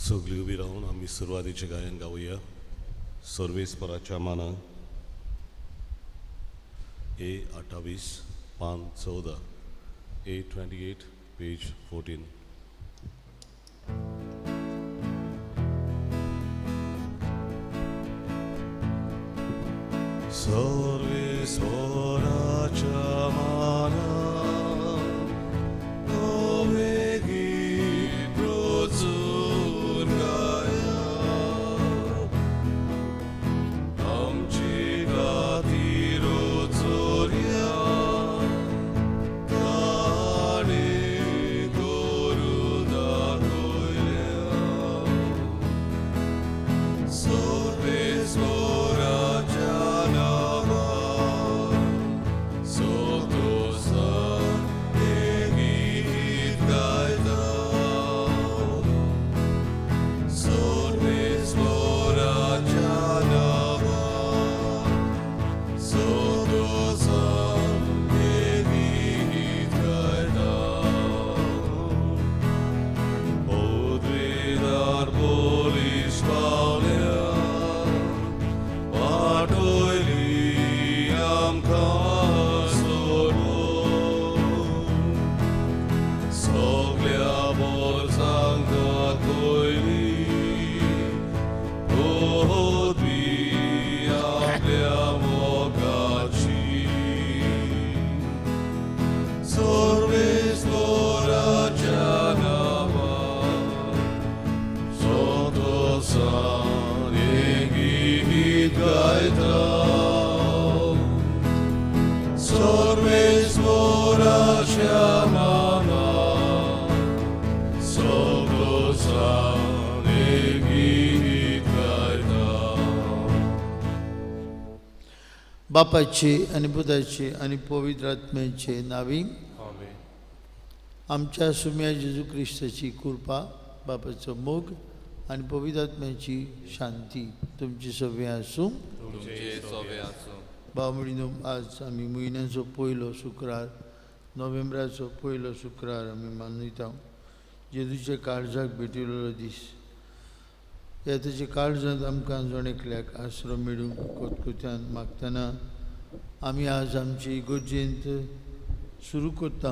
सगळी उभी राहून आम्ही सुरुवातीचे गायन गाऊया. सर्वेस्पराच्या मानान A28 पान 14 A28 पेज 14. सर्वेस्पराच्या मानान बापाचे आणि पुताचे आणि पवित्र आत्म्याचे नावी. आमच्या सुम्या जेजू ख्रिस्ताची कृपा, बापाचं मोग आणि पवित्र आत्म्याची शांती तुमची सगळे आसूं. बावळीनो, आज आम्ही म्हयन्याचो पयलो शुक्रार, नोव्हेंबराचो पयलो शुक्रार आमी मनयता. जेजूच्या काळजाक भेटिल्लो दीस. तेच्या काळजांत आमकां जण एकल्याक आसरो मेळूंक कोतकोत्यान मागतना आमी आज आमची इगोर्जेंत सुरू करता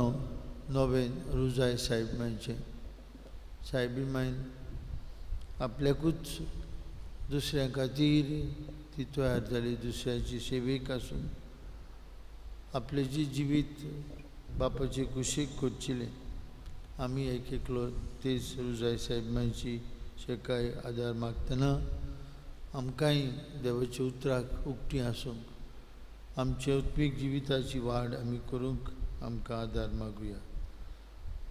नवें रुजाय साहेबांचें. साहेबी मायन आपल्याकूच दुसऱ्या खातीर ती तयार जाली, दुसऱ्याची सेवेक आसून आपलें जी जिवीत बापाची कुशीक करचिलें. आमी एक एकलो तेच रुजाय साहेबांची शेकाय आदार मागतना आमकांय देवाच्या उतराक उक्ती आसूंक, आमच्या उत्मीक जिविताची वाड आमी करूंक आमकां आदार मागुया.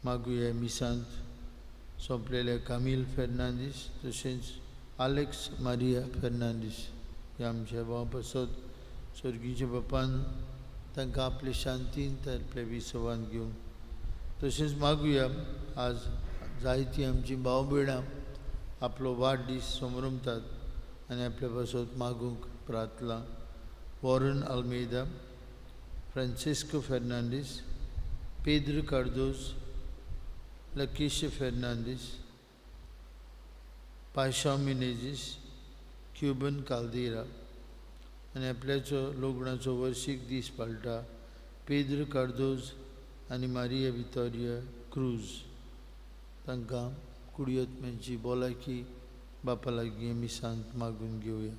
मागुया मिसांत सोंपलेल्या कामील फेर्नांदीस तशेंच आलेक्स मारिया फेर्नांदीस ह्या आमच्या भावपासत सर्गीच्या बापान तांकां आपले शांतीन आपल्या विसवान घेवन. तशेंच मागुया आज जायतीं आमची भाव भयणां आपलो वाडदीस समरमतात आनी आपल्या पासत मागूंक प्रार्थना. वॉरन आल्मेदा, फ्रांसिस्को फेर्नांदीस, पेद्र कार्दोज, लकेश फेर्नांदीस, पाशा मिनेजीस, क्युबन काल्देरा आनी आपल्याचो लग्नाचो वर्शीक दीस पाळटा पेद्र कार्दोज आनी मारिया वितोरिया क्रूज. तांकां कुडियत्म्यांची भलायकी बापा लागीं आमी सांत मागून घेवया.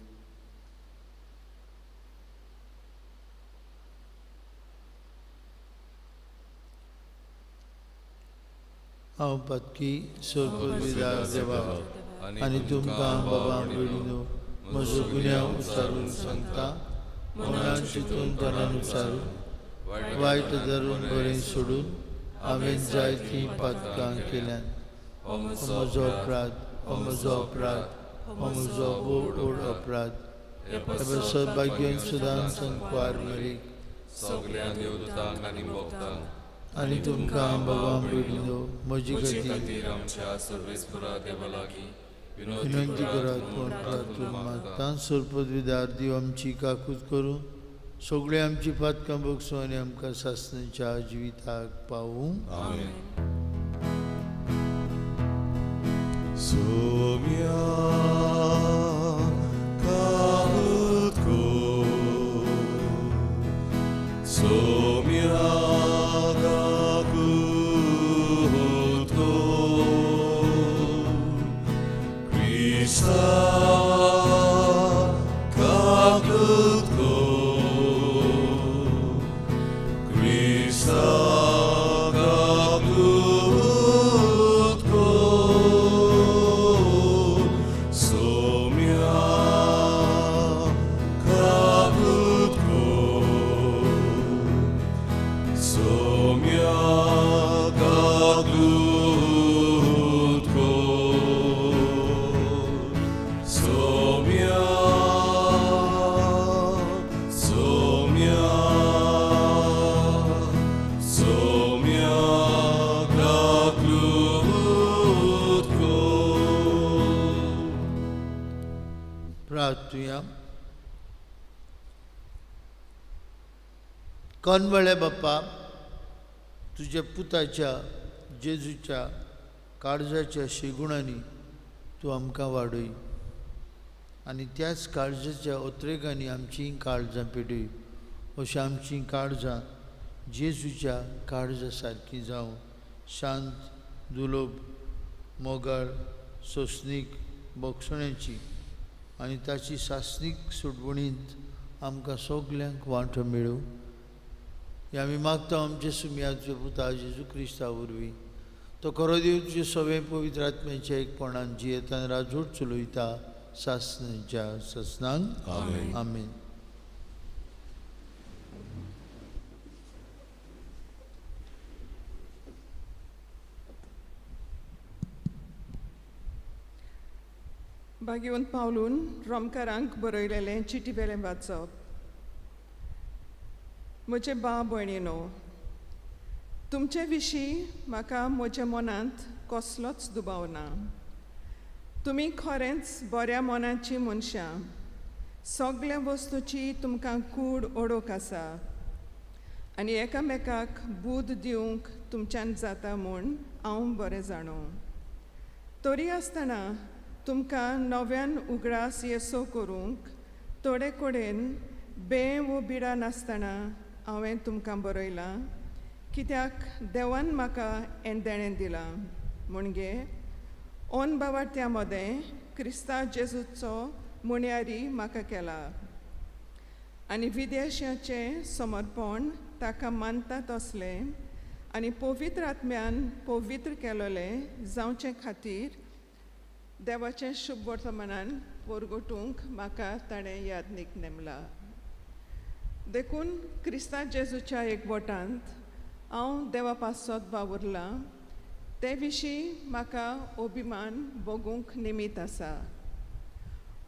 हांव पातकी सोरपदविदार देवा आनी तुमकां बाबा भयणीनो म्हजो गुन्यांव उचारून सांगता. मनान चिंतून तनान उचारून वायट धरून बरें सोडून हांवें जायतीं पातकां केल्यान. हो म्हजो अपराध, हो म्हजो अपराध, हो म्हजो बोड अपराध. हे सौभाग्यान सुदान संकवार मेरेक सगळ्या देवदूतांक आनी भक्तांक आनी तुमकां बाबा भयणीनो म्हजे खातीर आमच्या सर्वेस्परा देवा लागीं विनंती करात. कोण प्रार्थून मागता. सोरपदविदार देव आमची काकूत करून सगळे आमची पातकां बगसूं आनी आमकां सासणेच्या जिविताक पावूं. So प्रार्थूया. कनवळे बाप्पा, तुझ्या पुताच्या जेजूच्या काळजाच्या शेगुणांनी तूं आमकां वाडय आनी त्याच काळजाच्या उद्रेकांनी आमचीं काळजां पेटय. अशीं आमचीं काळजां जेजूच्या काळजा सारकीं जावं, शांत, दुलोभ, मोगाळ, सोंसणीक, बोगसण्याची आनी ताची सासणीक सुटवणींत आमकां सगल्यांक वांटो मेळूं. हें आमी मागता आमचे सुमयाचे पुता जेजू क्रिस्ता वरवीं. तो खरो देव तुजे सवे पवित्र आत्म्याच्या एकपणान जियेतान राजवट चलयता सासणेच्या ससनांक. आमेन. आमेन. भाग्यवंत पावलून रोमकारांक बरयलेलें चिटी वेलें वाचप. म्हजे भाव भयणीनो, तुमचे विशीं म्हाका म्हज्या मनांत कसलोच दुबाव ना. तुमी खरेंच बऱ्या मनाची मनशां. सगल्या वस्तूची तुमकां कूड ओडोक आसा आनी एकामेकाक बूद दिवंक तुमच्यान जाता म्हूण हांव बरें जाणो. तरी आसतना तुमकां नव्यान उगडास येसो करूंक थोडे कडेन बे वो बिडा नासतना हांवें तुमकां बरयलां, कित्याक देवान म्हाका हें देणें दिलां. म्हणजे ओन बावार्थ्या मदें क्रिस्तांव जेजूचो मुण्यारी म्हाका केला आनी विदेशाचें समर्पण ताका मानता तसलें आनी पवित्र आत्म्यान पवित्र केलोलें जावचे खातीर देवाचें शुभ वर्तमानान परगटूंक म्हाका ताणें यादनीक नेमला. देखून क्रिस्तांव जेजूच्या एकवटांत हांव देवा पासत वावुरलां, ते विशीं म्हाका अभिमान भोगूंक निमीत आसा.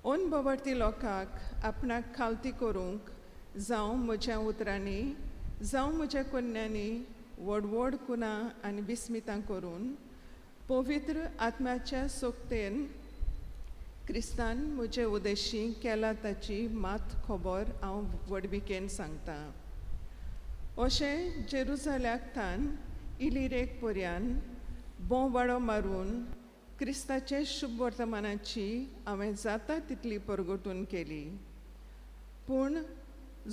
ओन भोंवडती लोकांक आपणाक खालती करूंक जावं म्हज्या उतरांनी जावं म्हज्या कन्यांनी व्हड कुणां आनी विस्मितां करून पवित्र आत्म्याच्या सोक्तेन क्रिस्तान म्हजे उद्देशी केला ताची मात खबर हांव व्हडविकेन सांगतां. अशें जेरुसल्याक थान इलिरेक पर्यान बोवाडो मारून क्रिस्ताचे शुभ वर्तमानाची हांवें जाता तितली परगटून केली. पूण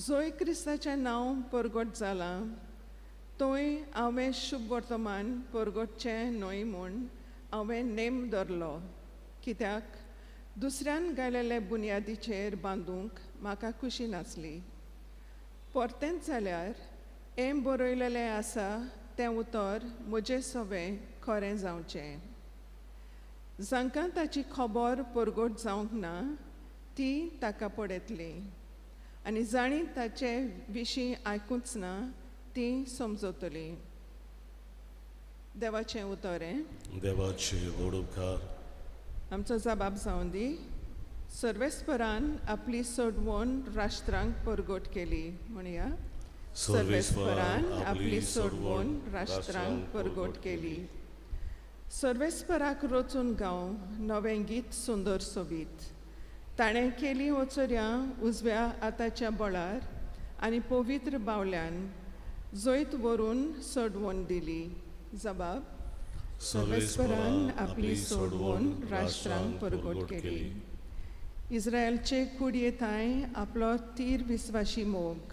जोय क्रिस्ताचें नांव परगट जालां थंय हांवें शुभ वर्तमान परगटचें न्हय म्हूण हांवें नेम धरलो, कित्याक दुसऱ्यान घालेले बुनयादीचेर बांदूंक म्हाका खुशी नासली. परतेंच जाल्यार हें बरयलेलें आसा तें उतर म्हजें सवें खरें जावचें. जांकां ताची खबर परगट जावंक ना ती ताका पडयतली आनी जाणी ताचे विशीं आयकूंच ना ती समजतली. देवाचें उतरें. देवाचे व्हड उपकार. आमचो जबाब जावन दी. सर्वेस्परान आपली सोडवण राष्ट्रांक परगट केली. म्हणया, सर्वेस्परान आपली सोडवण राष्ट्रांक परगट केली. सर्वेस्पराक रचून गांव नवें गीत सुंदर सोबीत. ताणें केली वचऱ्यां उजव्या हाताच्या बळार आनी पवित्र बावल्यान जैत व्हरून सोडवण दिली. जबाब. सर्वेस्परान आपली सोडवण राष्ट्रांक परगट केली. इस्रायलचे कुडयेंताय आपलो तीर विस्वाशी मोग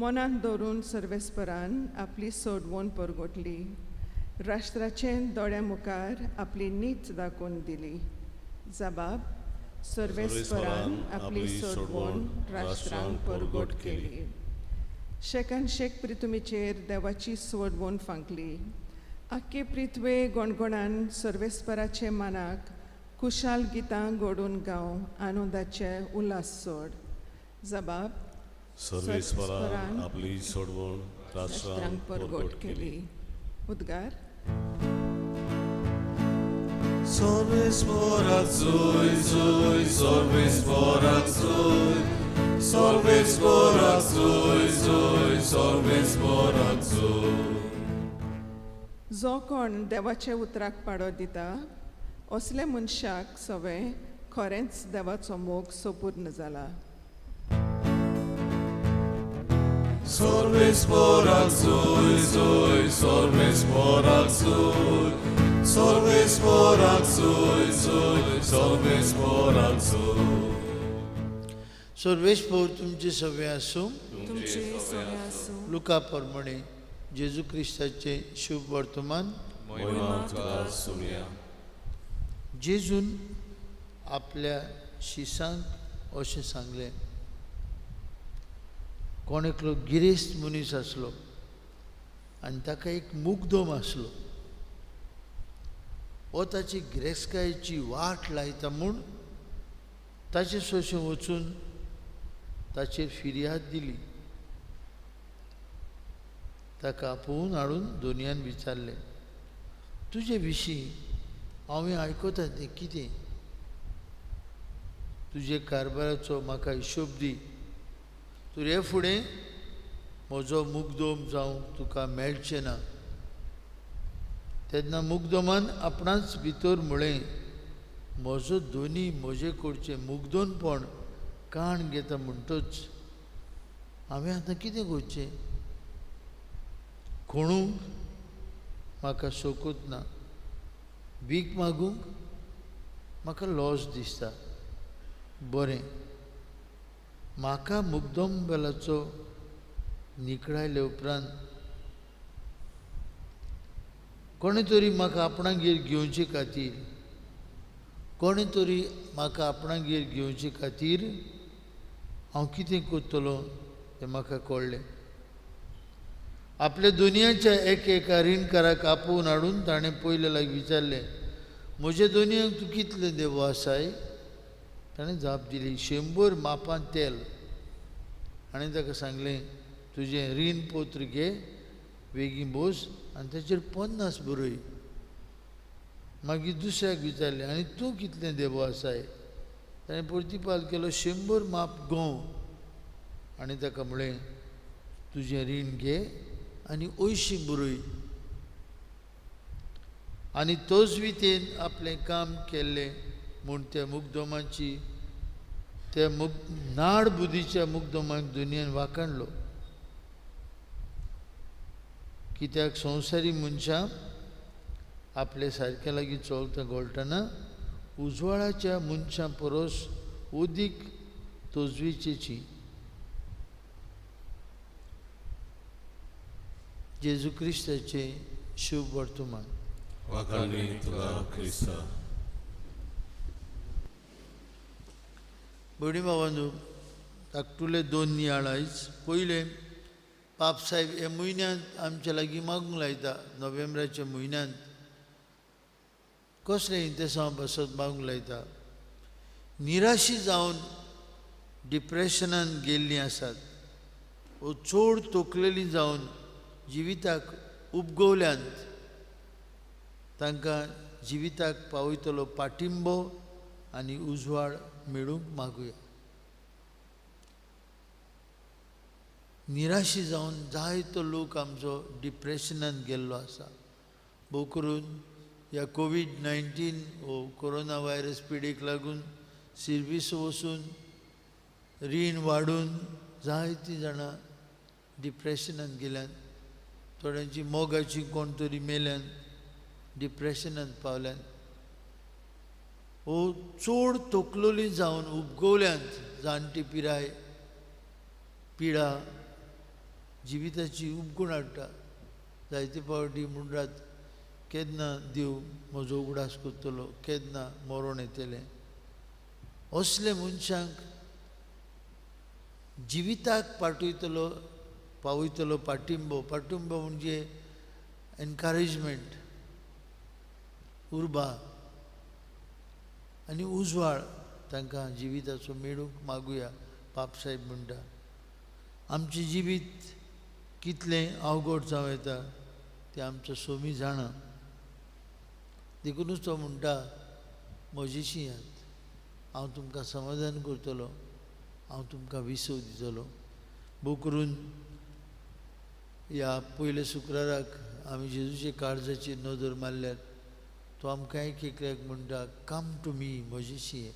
मनांत दवरून सर्वेस्परान आपली सोडवण परगटली. राष्ट्राचे दोळ्या मुखार आपली नीत दाखोवन दिली. जबाब सर्वेस्परान आपली सोडवण राष्ट्रांक परगट केली. शेकान शेक प्रितुमीचेर देवाची सोडवण फांकली. आख्खे पृथ्वे गोणगोणान सर्वेस्पराचे मानाक कुशाल गितां घडोवन गाव आनंदाचे उल्हास सोड. जबाब सर्वेस्परान आपली सोडवण राष्ट्रांक परगट केली. उद्गार Sorvesporat sui, sui, sorvesporat sui, sorvesporat sui, sui, sorvesporat sui. जो कोण देवाचे उतराक पाडो दिता असले मनशाक सवे खरेंच देवाचो मोग सोपूर्ण जाला. Sorvesporat sui, sui, sorvesporat sui, sorvesporat sui, sui, sorvesporat sui. सर्वेस्पोर तुमचे सवे आसूं. तुमचे सवे आसूं. लुका प्रमाणे जेजू क्रिस्ताचे शुभ वर्तमान. महिमा तुका सुमया. जेजून आपल्या शिसांक अशें सांगलें. कोण एकलो गिरेस्त मनीस आसलो आनी ताका एक मुगदोम आसलो. हो ताची गिरेस्तकायेची वाट लायता म्हूण ताचे सोशें वचून ताचेर फिर्याद दिली. ताका आपोवन हाडून दोनयान विचारलें, तुजे विशीं हांवें आयकता तें कितें? तुजे कारबाराचो म्हाका हिशोब दी. तुजे फुडें म्हजो मुगदोम जावं तुका मेळचें ना. तेन्ना मुगदोमान आपणाच भितर म्हळें, म्हजो दोनी म्हजे कडचें मुगदोनपण काण घेता म्हणटच हांवें आतां कितें करचें? कोणूंक म्हाका सोकूत ना. भीक मागूंक म्हाका लॉस दिसता. बरें, म्हाका मुगदोम बेलाचो निकळायले उपरांत कोणे तरी म्हाका आपणागेर घेवचे खातीर घेवचे खातीर हांव कितें करतलो तें म्हाका कळ्ळें. आपल्या दुनियाच्या एका रीणकाराक आपोवन हाडून ताणें पयले लागी विचारलें, म्हज्या दोनयांक तूं कितले देवो आसाय? ताणें जाप दिली, 100 मापां तेल. आनी ताका सांगलें, तुजें रीण पत्र घे, बेगीन बस आनी ताचेर 50 बरय. मागीर दुसऱ्याक विचारलें, आनी तूं कितलें देवो आसाय? ताणें प्रतिपाल केलो, 100 माप गंव. आनी ताका म्हळें, तुजें रीण घे आनी 80 बरय. आनी तोच वितेन आपलें काम केल्लें म्हूण त्या मुगदोमाची त्या नाड बुदीच्या मुगदोमाक दुनियेन वाखाणलो. कित्याक संवसारी मनशां आपले सारक्या लागीं चलता घोळटना उजवाडाच्या मनशां परस अदीक तोजवीचेची. जेजू क्रिस्ताचे शुभ वर्तमान. वाखाणणी तुका क्रिस्ता. भयणी भावांनो, धाकटुले 2 नियाळ आयज. पयलें पाप साहेब हे म्हयन्यांत आमच्या लागीं मागूंक लायता. नोव्हेंबराच्या म्हयन्यांत कसलें इंतसांव बसत मागूंक लायता. निराशी जावन डिप्रेशनान गेल्लीं आसात, वो चड तोखलेलीं जावन जिविताक उपगवल्यांत तांकां जिविताक पावयतलो पाठिंबो आनी उजवाड मेळूंक मागुया. निराशी जावन जायतो लोक आमचो डिप्रेशनान गेल्लो आसा. भोव करून ह्या कोविड-19 हो कोरोना व्हायरस पिडेक लागून सर्वीस वचून रीण वाडून जायतीं जाणां डिप्रेशनान गेल्यात. थोड्यांची मोगाची कोण तरी मेल्यान. डिप्रेशनांत पावल्यात, वो चड तकलोली जावन उपगवल्यांत जाणटी पिराय पिडा जिविताची उपगूण हाडटा. जायते फावटी म्हणटात केन्ना देव म्हजो उगडास करतलो, केन्ना मरण येतलें. असले मनशांक जिविताक पावयतलो पाठिंबो म्हणजे एनकरेजमेंट, उर्बा आनी उजवाड तांकां जिविताचो मेळूंक मागुया. पापसाहेब म्हणटा आमचें जिवीत कितलें अवघड जावं येता तें आमचो स्वामी जाणा. देखूनच तो म्हणटा म्हजेशी यात, हांव तुमकां समाधान करतलो, हांव तुमकां विसव दितलो. भोव करून ह्या पयल्या शुक्राराक आमी जेजूचे काळजाचेर नदर मारल्यार तो आमकां एक एकल्याक म्हणटा कम टू मी, म्हजेशी ये.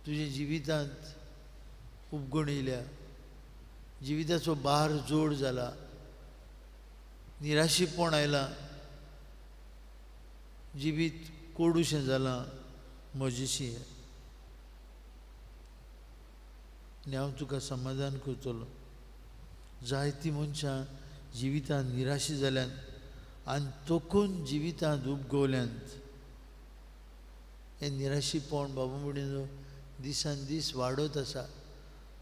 तुज्या जिवितांत उपगण येयल्या, जिविताचो भार जोड जाला, निराशीपण आयलां, जिवीत कोडूशें जालां, म्हजेशी ये आनी हांव तुका समाधान करतलो. जायतीं मनशां जिवितांत निराशी जाल्यात आनी तोखून जिवितांत उपगवल्यांत. हें निराशीपण बाबा म्हणून दिसान दीस वाडत आसा.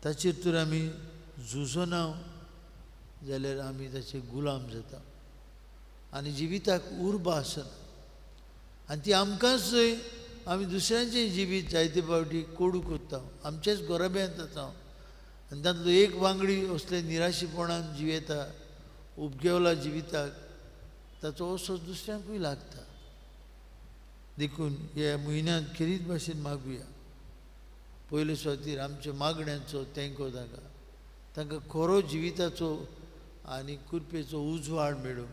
ताचेर तर आमी झुजोना जाल्यार आमी ताचे गुलाम जाता आनी जिविताक उर्बा आसना. आनी ती आमकांच न्हय, आमी दुसऱ्यांचें जिवीत जायते फावटी कोडू कोत्ता, आमचेच गोरब्यांत जाता. आनी तांतलो एक वांगडी असले निराशीपणान जियेता, उपगेवला जिविताक, ताचो असो दुसऱ्यांकूय लागता. देखून ह्या म्हयन्यांत खेरीत भाशेन मागुया पयले सुवातेर आमच्या मागण्यांचो तेंको तांकां खरो जिविताचो आनी कृपेचो उजवाड मेळूं.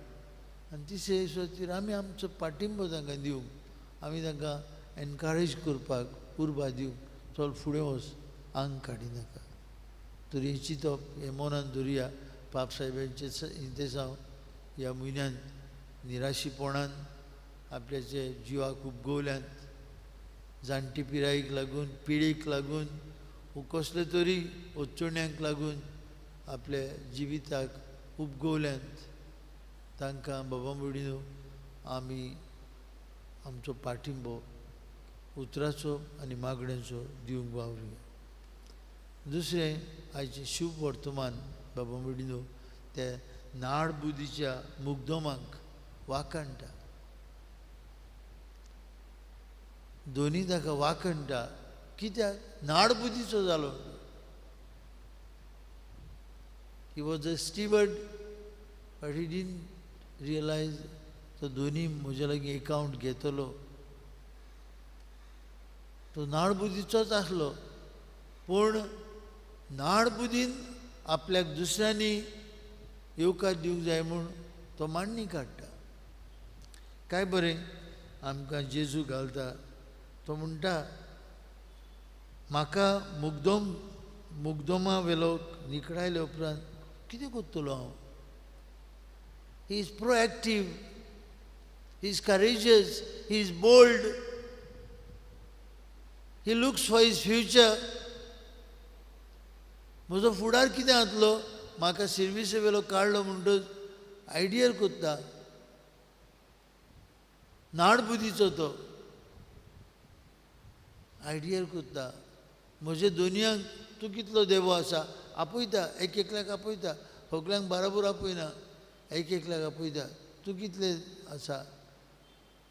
आनी तिसरे सुवातेर आमी आमचो पाठिंबो तांकां दिवंक, आमी तांकां एनकरेज करपाक उर्बा दिवंक, चल फुडें वच, आंग काडी नाका. तर हें चिंतप, हें मनान धरुया. पापसाहेबांचे इंतेसांव ह्या म्हयन्यांत निराशीपणान आपल्याचे जिवाक उपगवल्यांत, जाणटी पिरायेक लागून, पिडीक लागून, कसले तरी अडचण्यांक लागून आपल्या जिविताक उपगवल्यांत, तांकां बाबा म्हणून आमी आमचो पाठिंबो उतराचो आनी मागण्यांचो दिवंक वावरुया. दुसरें आयचें शुभ वर्तमान बाबा म्हणून ते नाडबुदीच्या मुग्दोमांक वाखणटा. दोनी ताका वाखणटा, कित्याक नाडबुदीचो जालो. He was a steward but he didn't realise तो दोनी म्हज्या लागीं अकावंट घेतलो. तो नाडबुदीचोच आसलो, पूण नाडबुदीन आपल्याक दुसऱ्यांनी येवकार दिवंक जाय म्हूण तो मांडणी काडटा. काय बरें आमकां जेजू घालता. तो म्हणटा म्हाका मुग्दोमा वेलो निखडायल्या उपरांत कितें करतलो हांव. He is proactive, he is courageous, he is bold, he looks for his future. म्हजो फुडार कितें जातलो, म्हाका सर्विसे वेलो काडलो म्हणटच आयडियर कोत्ता. नाडबुदीचो तो आयडियर कोत्ता. म्हजे दुनियांक तूं कितलो देवो आसा आपयता, एक एकल्याक आपयता, सगल्यांक बराबर आपयना, एक एकल्याक आपयता. तूं कितले आसा,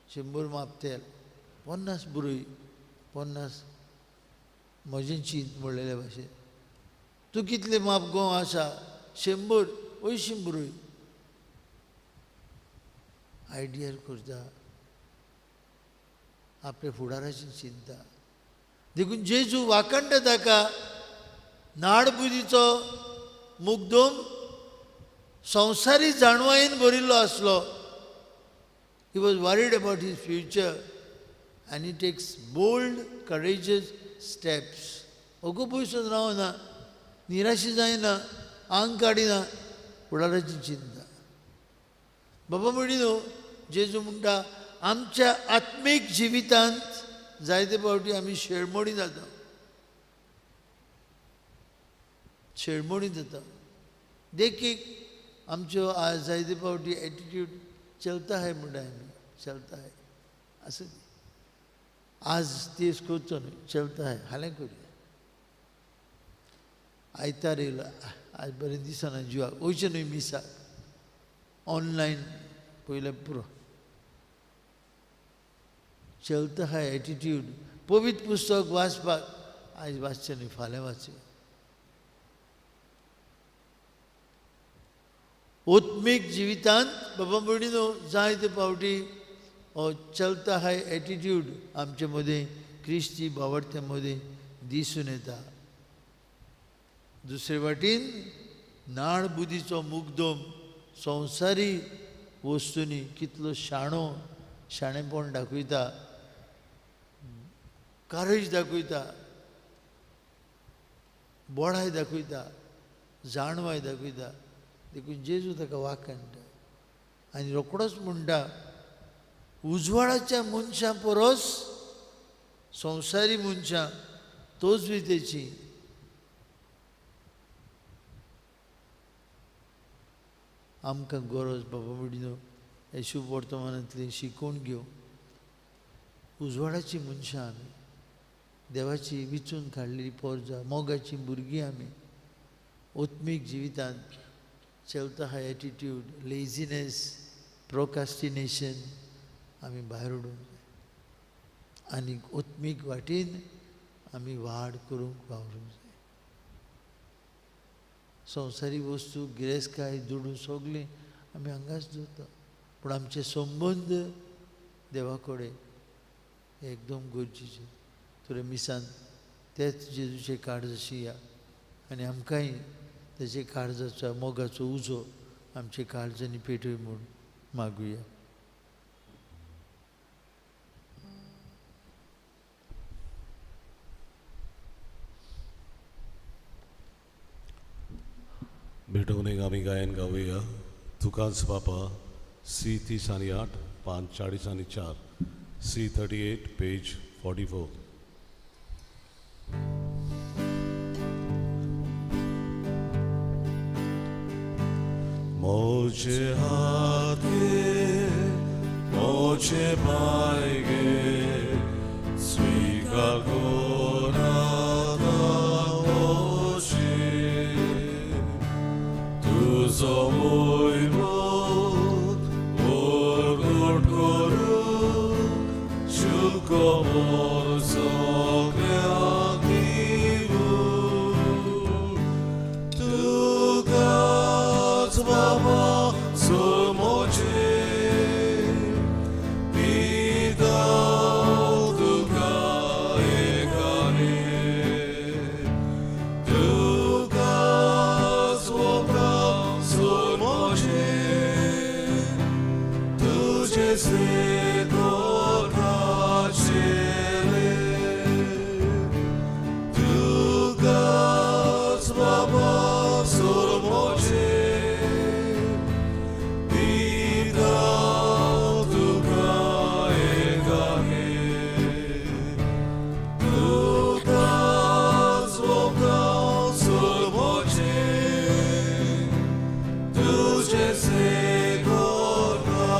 100 माप तेल, 50 बरोय, 50 म्हजें चिंत म्हणलेल्या भाशेन. तूं कितले माप गो आसा, 100 80 बरोय. आयडियर करता, आपल्या फुडाराची चिंता. देखून जेजू वाखणटा ताका नाडबुदीचो मुग्दोम संवसारी जाणवायेन भरिल्लो आसलो. He was worried about his future आनी he takes bold courageous steps. अगो पयसून रावना, निराशी जायना, आंग काडिना, फुडाराची चिंता. बाबा म्हणिनो जेजू म्हणटा आमच्या आत्मीक जिवितांत जायते फावटी आमी शेळमोडी जाता, शेळमोडी जाता. देखीक आमच्यो आज जायते फावटी एटिट्यूड चलता है म्हणटा आमी, चलता है असं आज तेच करचो न्हय, चलता है हालें करूया. आयतार येयलो, आज बरें दिसना जिवाक, वयचें न्हय मिसाक, ऑनलायन पयलें पुरो. चलता है एटिट्यूड. पवित्र पुस्तक वाचपाक आयज वाचचें न्हय, फाल्यां वाचया. आत्मीक जिवितांत बाबा भयणीनो जायते फावटी हो चलता है एटिट्यूड आमचे मदें क्रिस्ती भावार्थ्यां मदें दिसून येता. दुसरे वाटेन नाळ बुदीचो मुगदोम संवसारी वस्तूंनी कितलो शाणेपण दाखयता, कारेज दाखयता, बोडाय दाखयता, जाणवाय दाखयता. देखून जेजू ताका वाकणटा आनी रोखडोच म्हणटा उजवाडाच्या मनशां परस संवसारी मनशां तोच वितेची. आमकां गरज बाबा भयणीनो हे शुभ वर्तमानांतली शिकवण घेवं. उजवाडाची मनशां आमी, देवाची विचून काडलेली पोरजां, मोगाची भुरगीं आमी. आत्मीक जिवितांत चलता हा एटिट्यूड, लेझिनेस, प्रोकास्टिनेशन आमी भायर उडोवंक जाय आनी आत्मीक वाटेन आमी वाड करूंक वावरूंक जाय. संवसारी वस्तू गिरेस्तकाय दुडू सगळें आमी हांगाच दवरता, पूण आमचे संबंद देवा कडेन एकदम गरजेचे. तुरे मिसान तेच जेजूचे काळजाशी या आनी आमकांय तेचे काळजाचो मोगाचो उजो आमचे काळजांनी पेटय म्हूण मागुया. भेटून एक आमी गायन गावुया. तुकाच बापा C38 544 C38 page 44. Moje hatke, moje maige, svika gorada oči. Tu zo moj Bog, orgod goru, čuko morzo geagivu. Tu gaz baba somoje, vidal tuka ekane. Tu gaz baba somoje, tuje se gorachele. Tu gaz baba somoje, vidal tuka ekane. Tu gaz baba somoje, tuje se gorachele.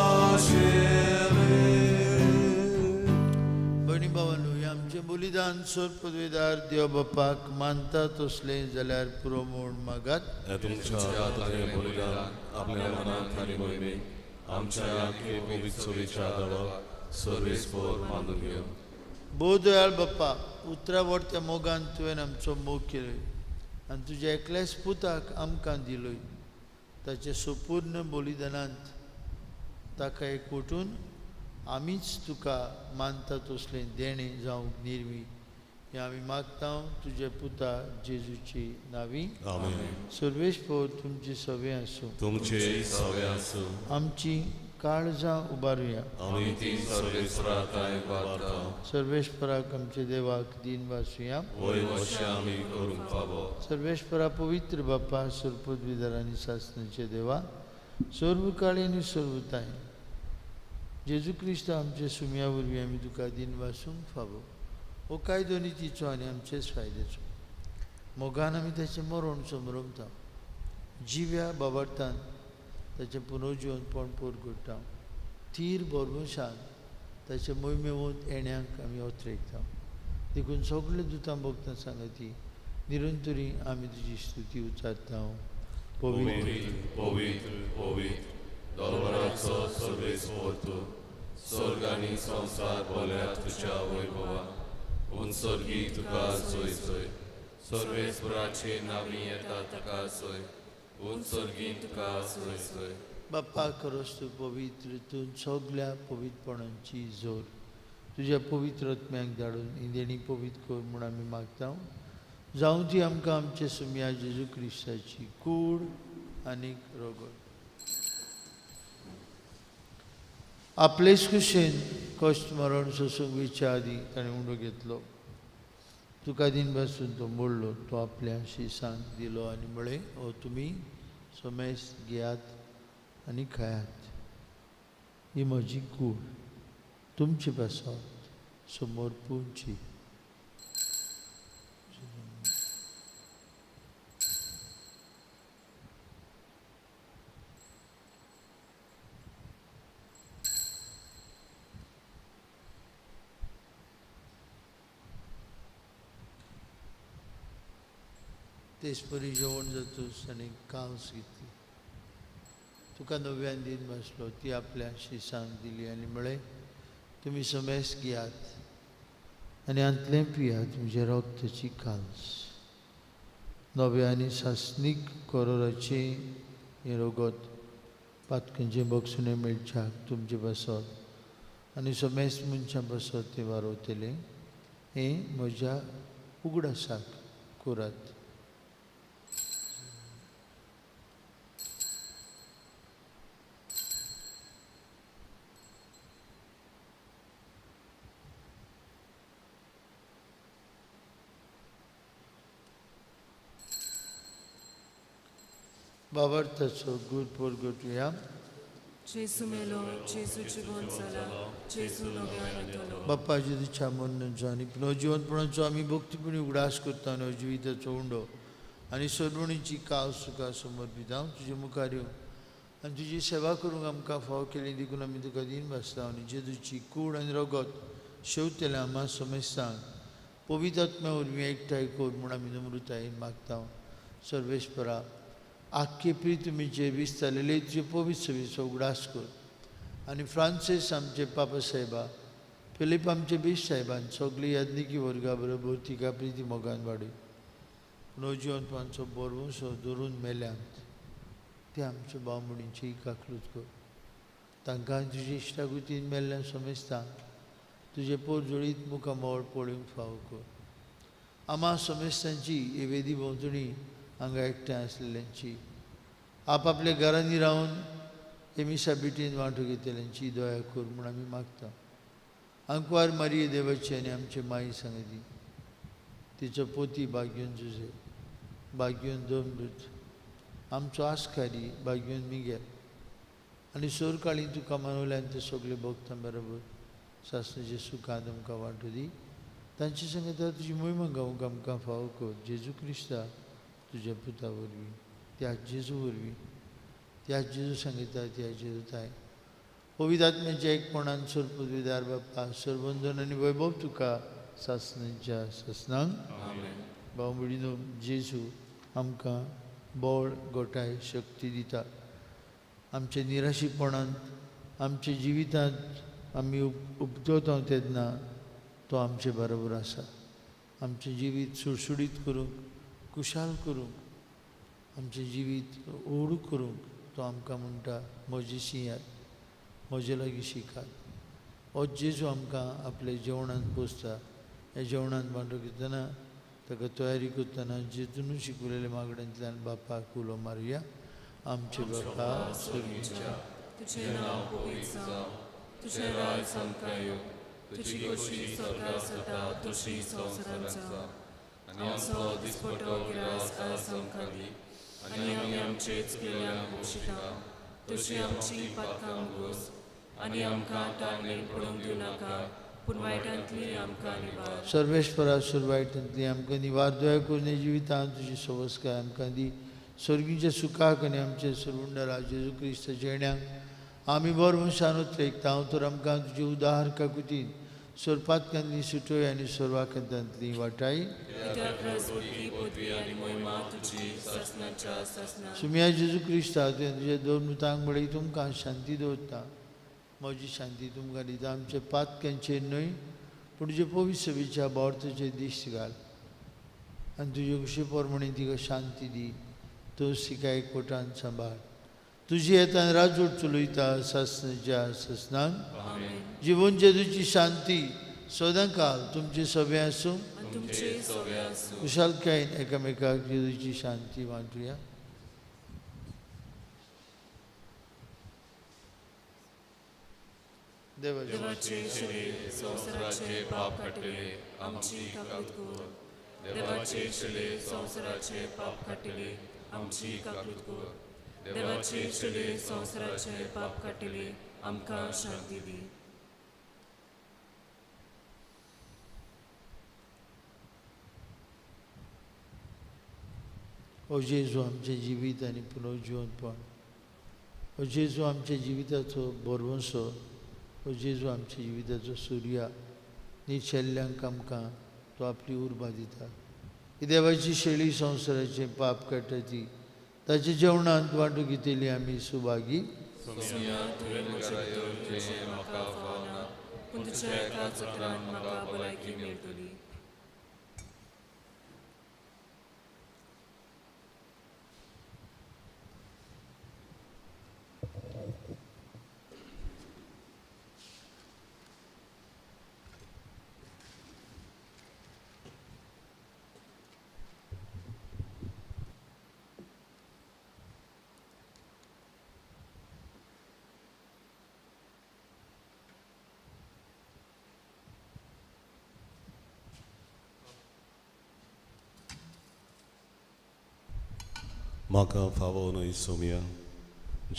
भयणी भावांनो, हे आमचें बलिदान सोर पदवेदार देव बापाक मानता तसलें जाल्यार पुरो म्हूण मागात. हे तुमच्या हाताचे बलिदान आपल्या मनात आनी मोहिमेक आमच्या आख्खे पवित्र चोवीच्या आदाराक सर्वेस्पर मानून घेवं. भोव दयाळ बाप्पा, उतरावरत्या मोगान तुवें आमचो मोग केलोय आनी तुज्या एकल्याच पुताक आमकां दिलोय. ताच्या संपूर्ण बलिदानांत ताका एकवटून आमीच तुका मानता तसलें देणें जावंक निर्वी हें आमी मागता तुज्या पुता जेजूची नांवी. आमेन. सर्वेस्पर तुमची सवे आसूं. तुमचे सवे आसूं. आमची काळजां उबारुया. आमी ती सर्वेस्पराताय वार्ता सर्वेस्पराक आमच्या देवाक दिन वासुया. वय अशें आमी करूंक फावो. सर्वेस्परा पवित्र बाप्पा, सर्वपदवीदार आनी सासणाचे देवा, सर्व काळी आनी सर्वताय जेजू क्रिस्त आमचे सुम्या वरवीं आमी तुका दिन वासूंक फावो हो कायदो नितीचो आनी आमचेच फायद्याचो. मोगान आमी ताचें मरण समरमता, जिव्या बाबरतान ताचें पुनर्जीवनपण परगट्टा, थीर बरमुशान ताचे मोहिमेवंत येण्याक आमी ओत्रेकता. देखून सगळे दुतां भक्तां सांगती निरंतरी आमी तुजी स्तुती उच्चारता. पवित्र पवित्र पवित्र दरबाराचो सर्वेस्वर तूं, स्वर्ग आनी संवसार भोल्या तुज्या वैभवान उत्सर्गी तुका सोय सोय. सर्वेस्वराचे नावी येता ताका सोय, उत्सर्गी तुका सोय सोय. बाप्पा खरोच तूं पवित्र, तूं सगळ्या पवित्रपणांची जोर. तुज्या पवित्र आत्म्याक धाडून ही देणी पवित्र कर म्हूण आमी मागता. जावं ती आमकां आमचे सुम्या जेजू क्रिस्ताची कूड आनीक रोगड. आपलेच कुशेन कश्ट मरण सोसूंक विच्या आदी ताणें उंडो घेतलो. तुका दिन पासून तो मोडलो, तो आपल्या शिसांक दिलो आनी म्हळें, हो तुमी सोमेस घेयात आनी खायात. ही म्हजी कूड तुमचे पासत समोर पुंची. तेसपरी जेवण जातूच आनी कांस घेतली. तुका नव्यान दिन बसलो, ती आपल्या शिसांक दिली आनी म्हळें, तुमी समेस घेयात आनी अंतलें पियात, म्हज्या रक्ताची कांस. नवे आनी सासनीक कोरोराचे हें रगत पातकांचे बक्षुणे मेळच्याक तुमचे बसत आनी समेस मनशां बसत ते वारवतले. हें म्हज्या उगडासाक करात. बाबरताचो गूड परगटुया. जेजू मेलो, जेजू जिवंत जाला, जेजू नव्यान येतलो. बाप्पा जेजूच्या मरणाचो आनी पुनर्जीवनपणाचो आमी भक्तीपणी उगडास करता आनी जिविताचो उंडो आनी सोडवणीची कास तुका समर्पिता. तुजे मुखार येवन आनी तुजी सेवा करूंक आमकां फाव केली, देखून आमी तुका दिन भासता आनी जेजूची कूड आनी रगत शेवतेल्या आम्हा समेस्तांक पवित्र आत्म्या वरवीं एकठांय कर म्हूण आमी नम्रतायेन मागता. सर्वेस्परा, आख्खे प्रितुमीचे विस्तारलेले तुजे पवित्र सवेचो उगडास कर आनी फ्रांसीस आमचे पापा साहेबा, फिलीप आमचे बीश साहेबान सगळी यादनिकी वर्गा बरोबर तिका प्रिती मोगान वाडय. पुनर्जीवनपणाचो बरवंसो धरून मेल्यांत ते आमचे भाव मणींची काकलूत कर. तांकां तुजे इश्टागुतीन मेल्ल्या समेस्तां तुजे पोरजोळीत मुखामोळ पळोवंक फावो कर. आम्हा समेस्तांची ही वेदी भोंवतणी हांगा एकठांय आसलेल्यांची, आपआपल्या घरांनी रावन हे मिसा बिटीन वांटो घेतलेल्यांची दया कर म्हूण आमी मागता. आंकवार मारिये देवाची आनी आमचे माई सांगती, तिचो पोती भाग्योन जुजे, भाग्योन दोमदूत, आमचो आस्कारी भाग्योन मिगेल आनी सोरकाळी तुका मानवल्यान ते सगळे भक्तां बरोबर सासणेचे सुखांत आमकां वांटो दी. तांचे सांगता तुजी मोहिमा गावूंक आमकां फावो कर. जेजू क्रिस्ता तुज्या पुता वरवीं, त्या जेजू वरवीं, त्या जेजू सांगिता त्या जेजूताय पवित्र आत्म्याच्या एकपणान सरपदवीदार बाप्पा सर्वंदन आनी वैभव तुका सासणेच्या सासणांक. भाव भयणीनो, जेजू आमकां बळ, गोटाय, शक्ती दिता. आमच्या निराशीपणांत आमच्या जिवितांत आमी उपजता तेन्ना तो आमचे बरोबर आसा. आमचें जिवीत सुडसुडीत करूंक, खुशाल करूंक, आमचें जिवीत ओडू करूंक तो आमकां म्हणटा, म्हजेशी यात, म्हजे लागीं शिकात. हो जेजू आमकां आपल्या जेवणांत पोसता. ह्या जेवणांत वांटो घेतना ताका तयारी करतना जेजून शिकवलेल्या मागण्यांतल्यान बापाक उलो मारुया. आमचे बापा स्वर्गीच्या, तुझें नांव पवित्र जावं, तुझें राज आमकां येवं, तुजी कशी स्वर्गार जाता तशी संवसारांत जावं. आमचो दिसपटो गिरास आयज आमकां दी आनी आमी आमचे चुकलेल्यांक बक्षिता, तशी आमची पातकां घोस आनी आमकां ताळमेळ पडूंक दिवं नाका पूण वायटांतली आमकां निवार सर्वेश्वरा सुरवायतांतली आमकां निवार दया करून जिवितांत तुजी सवस्काय आमकां दी स्वर्गीच्या सुखाक आनी आमचे सर्वुंडरा जेजू क्रिस्ताच्या येण्याक आमी बरो शानूत एक हांव तर आमकां तुजे उदार काकुतीन स्वर्पांतल्यानली सुटोय आनी सर्वांतली वाटाय कित्याक रजपुती पदवी आनी महिमा तुजी ससनाच्या ससना सुम्या जेजू क्रिस्ता तुवें तुजे दोन मुतांक बळी तुमकां शांती दवरता म्हजी शांती तुमकां दिता आमचे पातक्यांचेर न्हय पूण तुजे पवित्र सभेच्या बोर्ताचेर दिश्ट घाल आनी तुजे खुशी पोरमणी तिका शांती दी तो सिका एकवटान सांबाळ तुजी येतान राजवट चलयता ससनाच्या ससनान जिवन जेजूची शांती सदांकाल तुमचे सभे आसूं तुमचे सवे आसूं कुशालकायेन एकामेकाक जेजूची शांती वांटुया देवाचे देवाचे शिले संवसाराचे पाप काटिले आमची काकूत कर देवाचे शिले संवसाराचे पाप काटिले आमची काकूत कर देवाचे शिले संवसाराचे पाप काटिले आमकां शांती दी ओ जेजू आमचे जिवीत आनी पुनर्जिवनपण ओ जेजू आमच्या जिविताचो बोरवंसो ओ जेजू आमच्या जिविताचो सूर्या निशेल्ल्यांक आमकां तो आपली उर्बा दिता ही देवाची शेळी संवसाराचे पाप काडटा ती ताच्या जेवणांत वांटून घेतिल्ली आमी सुभागी सोम्या तुवें म्हजे भितर जें म्हाका फावना पूण तुज्या एकाच उतरान म्हाका भलायकी मेळटली म्हाका फावो न्हय सोम्या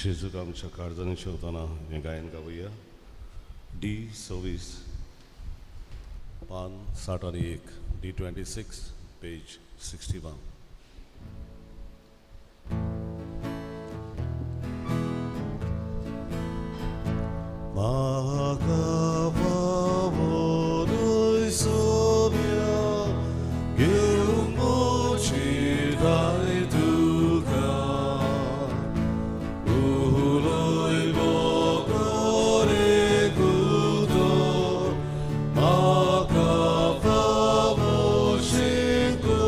जेजूक आमच्या काळजांनी शेवताना हें गायन गावया D26 पान 61 D26 पेज 61 म्हाका फावो न्हय सोम्या घेवंक मोची दाय Maka fawo shinku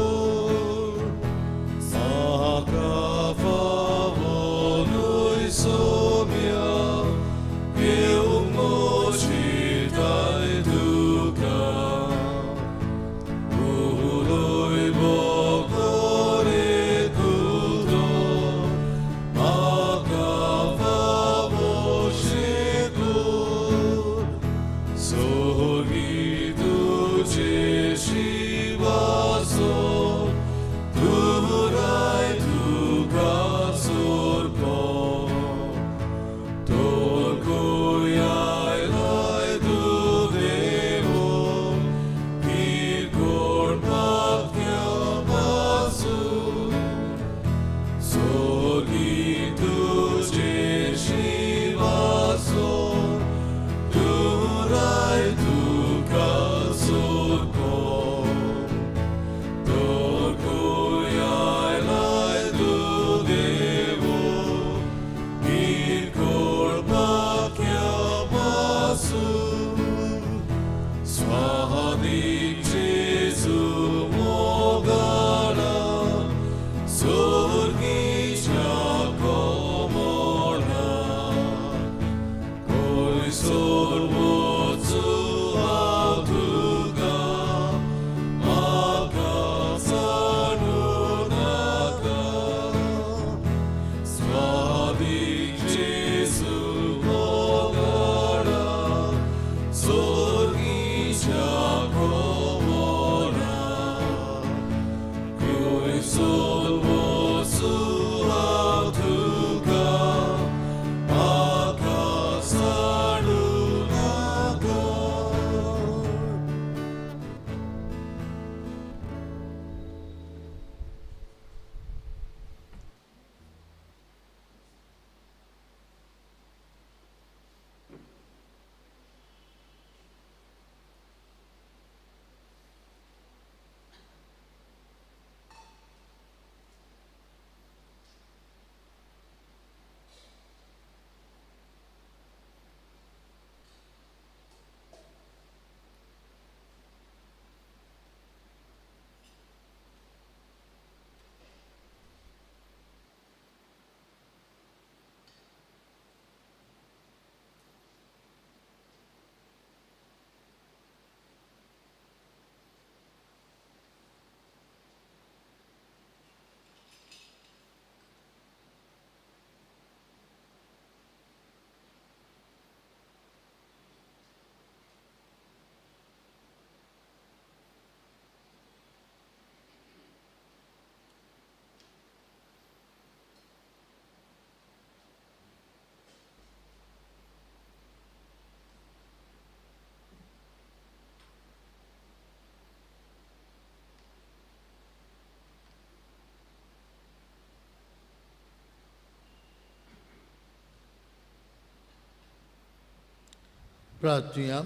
प्रार्थूया.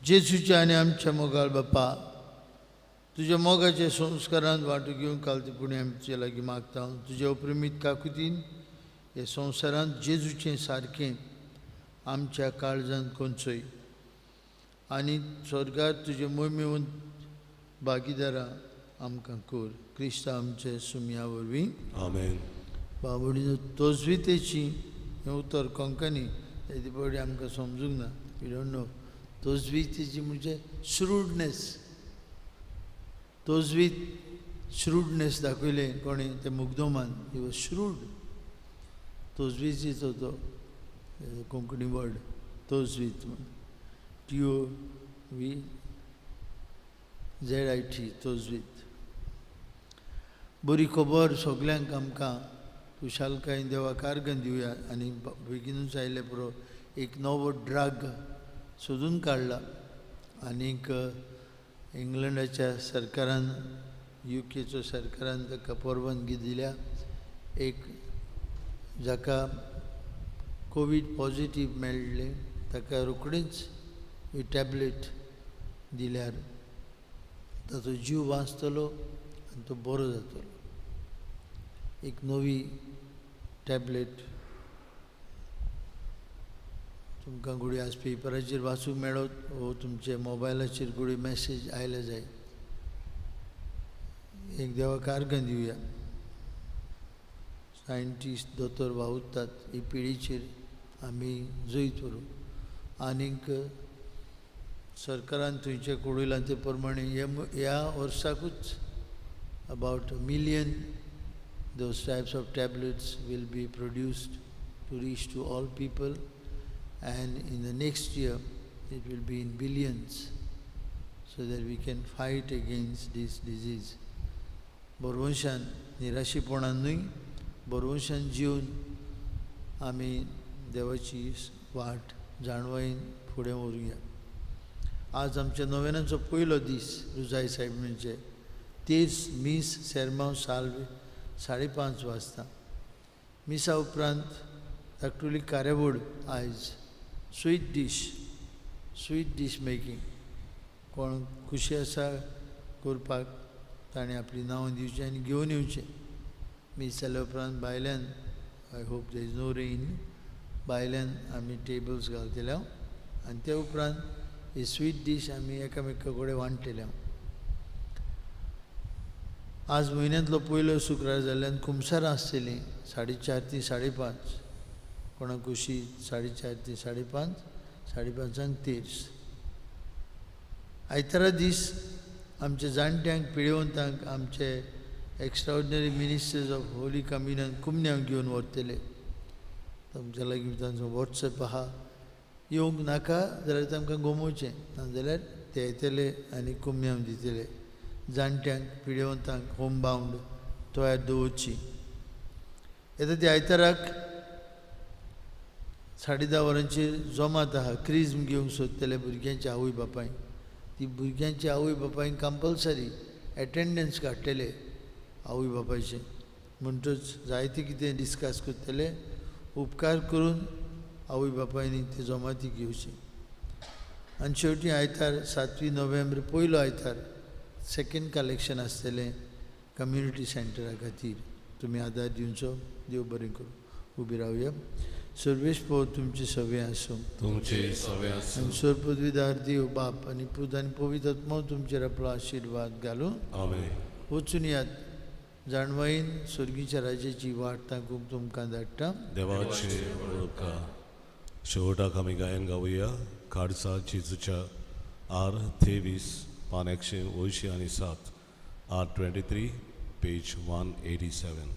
जेजूच्या आनी आमच्या मोगाळ बापा, तुज्या मोगाच्या संस्कारांत वांटो घेवंक काल ते पुणे आमचे लागीं मागता. तुज्या अप्रमीत काकुतीन हे संवसारांत जेजूचें सारकें आमच्या काळजांत खंयचोय आनी स्वर्गांत तुजे मोहिमेंत भागीदारां आमकां कर. क्रिस्ता आमचे सुमया वरवीं आमेन. बाबडीन तोजवितेची हें उतर कोंकणी तेजे पयलीं आमकां समजूंक ना. We don't know. तोजवितेची म्हणजे श्रूडनेस. तोजवीत श्रूडनेस दाखयलें कोणी ते मुग्धोमान. He was shrewd. तोजवीचो तो कोंकणी वर्ड तोजवीत म्हण. TOVZIT तोजवीत. बरी खबर सगल्यांक आमकां खुशालकाय देवाक अर्घ दिवया. आनी बेगीनूच आयले पुरो एक नवो ड्रग सोदून काडला. आनीक इंग्लंडाच्या सरकारान UKचो सरकारान ताका परवानगी दिल्या. एक जाका कोवीड पॉझिटीव मेळ्ळें ताका रोखडीच ही टॅबलेट दिल्यार ताचो जीव वाचतलो आनी तो बरो जातलो. एक नवी टॅबलेट तुमकां घुडी आज पेपराचेर वाचूंक मेळत वो तुमचे मोबायलाचेर घुडी मॅसेज आयले जाय. एक देवाक अर्घ दिवया. सायंटिस्ट दोतोर वावुरतात ही पिडीचेर आमी जैत व्हरूं. आनीक सरकारान थंयचे कोडिलां ते प्रमाणे ह्या वर्साकूच about 1 million those types of tablets will be produced to reach to all people, and in the next year it will be in billions, so that we can fight against this disease. बरवंशान निराशीपणान न्हय, बरवंशान जिवन आमी देवाची वाट जाणवायेन फुडें व्हरुया. आज आमच्या नोवेनाचो पयलो दीस रुजाई साहेब म्हणजे 30 मीस सेर्मांव साल्व 5:30 वाजता. मिसा उपरांत धाकटुली कार्यावळ आयज स्वीट डीश मेकींग. कोण खुशी आसा करपाक ताणें आपली नांवां दिवचीं आनी घेवन येवचें. मीस जाल्या उपरांत भायल्यान I hope there is no rain भायल्यान आमी टेबल्स घालतले आनी ते उपरांत ही स्वीट डीश आमी एकामेका कडेन वांटतले. आज म्हयन्यांतलो पयलो शुक्रार जाल्ल्यान कुमसारां आसतलीं 4:30 ते 5:30. कोणाक खुशी 4:30 ते 5:30, 5:30 तेर्स. आयतारा दीस आमच्या जाणट्यांक पिळेवंतांक आमचे extraordinary ministers of holy communion कुमन्यांक घेवन व्हरतले. तुमच्या लागीं तांचो वॉट्सॅप आहा. येवंक नाका जाल्यार तांकां गमोवचें, नाजाल्यार ते येतले आनी कुमन्यांक दितले. जाणट्यांक पिळेवंतांक होम बावंड तयार दवरची. येता त्या आयताराक 10:30 वरांचेर जमात आहा. क्रिज्म घेवंक सोदतले भुरग्यांच्या आवय बापायन. ती भुरग्यांच्या आवय बापायन कंपल्सरी एटेंडन्स काडटले आवय बापायचे. म्हणटच जायते कितें डिस्कस करतले. उपकार करून आवय बापायनी ते जमातीक येवचे. आनी शेवटी आयतार 7 नोव्हेंबर पयलो आयतार सेकंड कलेक्शन आसतलें कम्युनिटी सेंटरा खातीर. तुमी आदार दिवचो. देव बरें करूं. उबी रावया. सर्वेस्पर तुमचे सवे आसूं. तुमचे सवे आसूं. आनी सर्वपदवीदार देव बाप आनी पूत आनी पवित्र आत्मा तुमचेर आपलो आशिर्वाद घालूं. आमेन. वचून यात जाणवायेन स्वर्गीच्या राज्याची वाट तांकूंक तुमकां धाडटा. देवाचे वळखा. शेवटाक आमी गायन गावया. खाडसा जेजूच्या R 23 पान 187 R 23 पेज 187.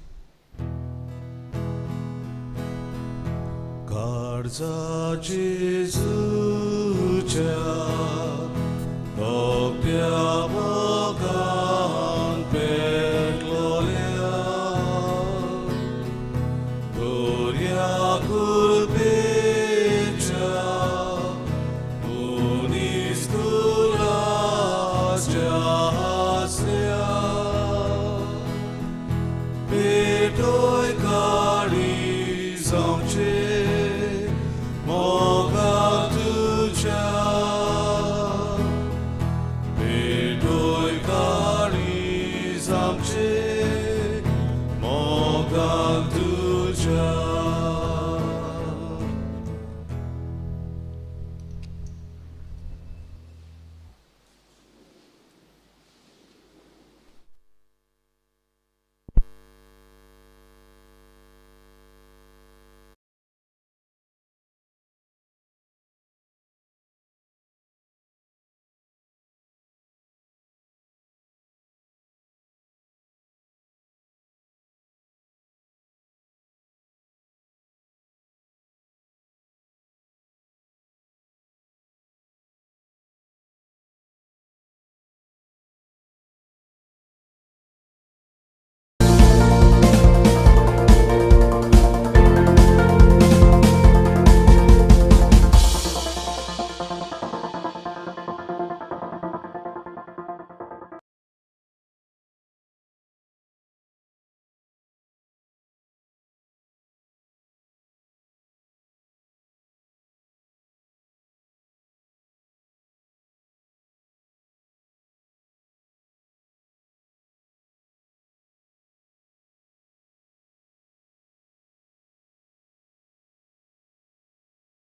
खाडसा जेजूच्या रोप्या मोगान पेटलोल्या दोर्या कुर्बेच्या उनीस तुलाच्या हास्या पेटोय काळी जावचे